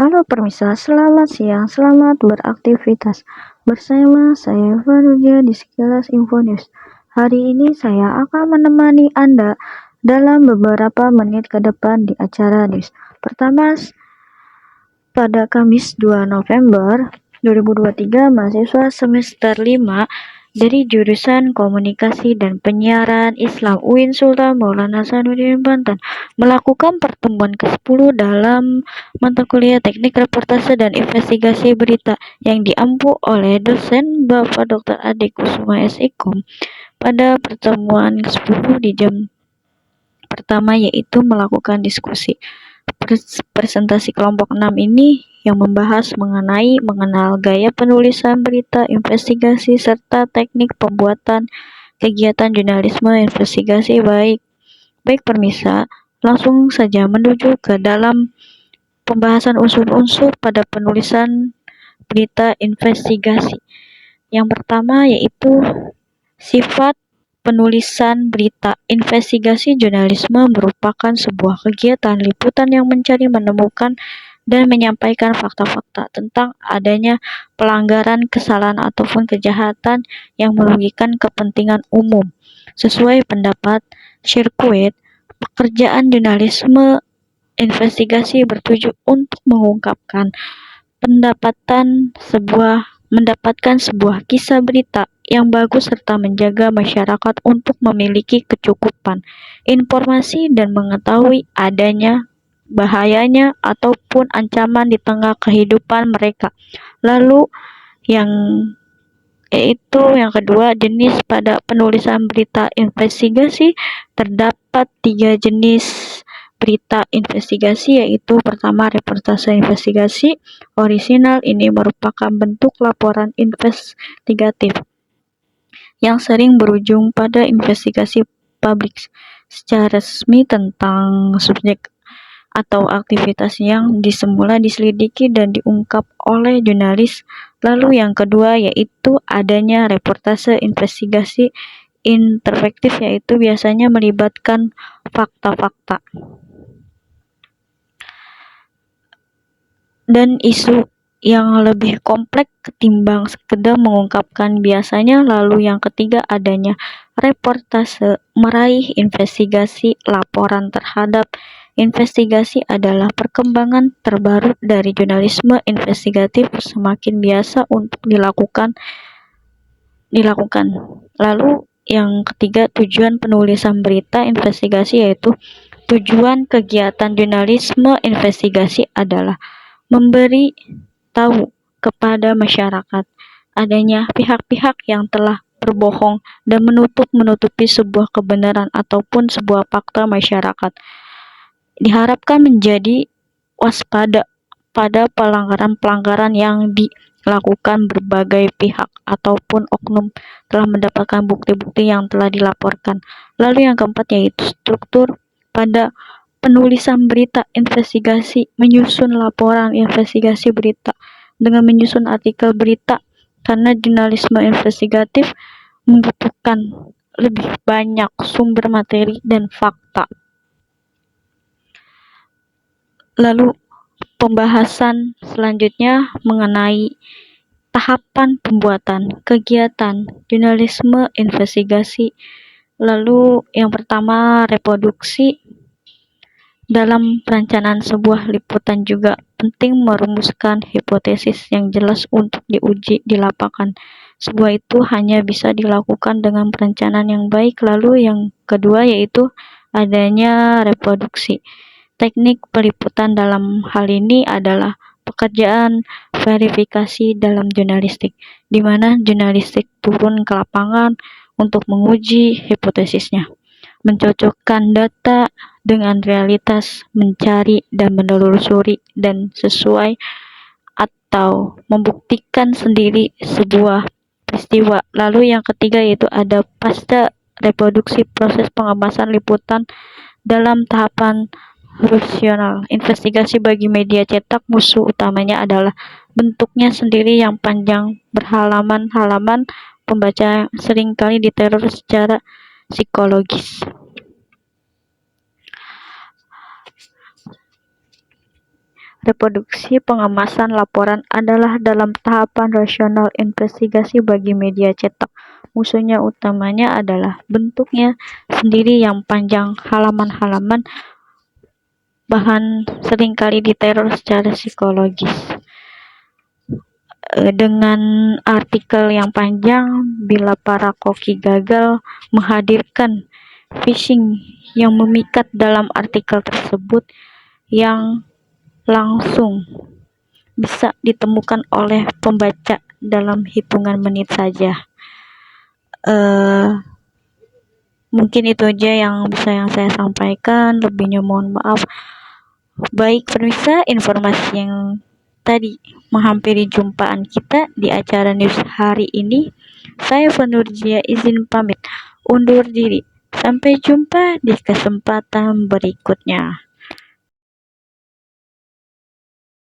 Halo permisa, selamat siang, selamat beraktivitas. Bersama saya Faruja di Sekilas Info News. Hari ini saya akan menemani Anda dalam beberapa menit ke depan di acara news. Pertama, pada Kamis 2 November 2023, mahasiswa semester 5 dari jurusan Komunikasi dan Penyiaran Islam UIN Sultan Maulana Hasanuddin Banten melakukan pertemuan ke-10 dalam mata kuliah Teknik Reportase dan Investigasi Berita yang diampu oleh dosen Bapak Dr. Ade Kusuma SIKOM. Pada pertemuan ke-10 di jam pertama yaitu melakukan diskusi. Presentasi kelompok 6 ini yang membahas mengenal gaya penulisan berita, investigasi, serta teknik pembuatan kegiatan jurnalisme investigasi. Baik permisa, langsung saja menuju ke dalam pembahasan unsur-unsur pada penulisan berita investigasi. Yang pertama yaitu sifat penulisan berita. Investigasi jurnalisme merupakan sebuah kegiatan liputan yang mencari, menemukan, dan menyampaikan fakta-fakta tentang adanya pelanggaran, kesalahan, ataupun kejahatan yang merugikan kepentingan umum. Sesuai pendapat Sirkuit, pekerjaan jurnalisme investigasi bertujuan untuk mendapatkan sebuah kisah berita yang bagus serta menjaga masyarakat untuk memiliki kecukupan informasi dan mengetahui adanya bahayanya ataupun ancaman di tengah kehidupan mereka. Lalu yang kedua, jenis pada penulisan berita investigasi. Terdapat 3 jenis berita investigasi, yaitu pertama reportase investigasi orisinal. Ini merupakan bentuk laporan investigatif yang sering berujung pada investigasi publik secara resmi tentang subjek atau aktivitas yang semula diselidiki dan diungkap oleh jurnalis. Lalu yang kedua yaitu adanya reportase investigasi interaktif, yaitu biasanya melibatkan fakta-fakta dan isu yang lebih kompleks ketimbang sekedar mengungkapkan biasanya. Lalu yang ketiga adanya reportase meraih investigasi. Laporan terhadap investigasi adalah perkembangan terbaru dari jurnalisme investigatif, semakin biasa untuk dilakukan. Lalu yang ketiga, tujuan penulisan berita investigasi, yaitu tujuan kegiatan jurnalisme investigasi adalah memberi tahu kepada masyarakat adanya pihak-pihak yang telah berbohong dan menutupi sebuah kebenaran ataupun sebuah fakta. Masyarakat diharapkan menjadi waspada pada pelanggaran-pelanggaran yang dilakukan berbagai pihak ataupun oknum telah mendapatkan bukti-bukti yang telah dilaporkan. Lalu yang keempat yaitu struktur pada penulisan berita investigasi. Menyusun laporan investigasi berita dengan menyusun artikel berita, karena jurnalisme investigatif membutuhkan lebih banyak sumber materi dan fakta. Lalu pembahasan selanjutnya mengenai tahapan pembuatan kegiatan jurnalisme investigasi. Lalu yang pertama, reproduksi. Dalam perencanaan sebuah liputan juga penting merumuskan hipotesis yang jelas untuk diuji di lapangan. Sebuah itu hanya bisa dilakukan dengan perencanaan yang baik. Lalu yang kedua yaitu adanya reproduksi. Teknik peliputan dalam hal ini adalah pekerjaan verifikasi dalam jurnalistik, di mana jurnalistik turun ke lapangan untuk menguji hipotesisnya, mencocokkan data dengan realitas, mencari dan menelusuri dan sesuai atau membuktikan sendiri sebuah peristiwa. Lalu yang ketiga yaitu ada pasca reproduksi, proses pengemasan liputan dalam tahapan rasional. Investigasi bagi media cetak musuh utamanya adalah bentuknya sendiri yang panjang berhalaman-halaman. Pembaca seringkali diteror secara psikologis. reproduksi pengemasan laporan adalah dalam tahapan rasional investigasi bagi media cetak. Musuhnya utamanya adalah bentuknya sendiri yang panjang halaman-halaman, bahan seringkali diteror secara psikologis. Dengan artikel yang panjang, bila para koki gagal menghadirkan phishing yang memikat dalam artikel tersebut, yang langsung bisa ditemukan oleh pembaca dalam hitungan menit saja. Mungkin itu aja yang saya sampaikan, lebihnya mohon maaf. Baik pemirsa, informasi yang tadi menghampiri jumpaan kita di acara news hari ini, saya Vanurjia izin pamit undur diri. Sampai jumpa di kesempatan berikutnya.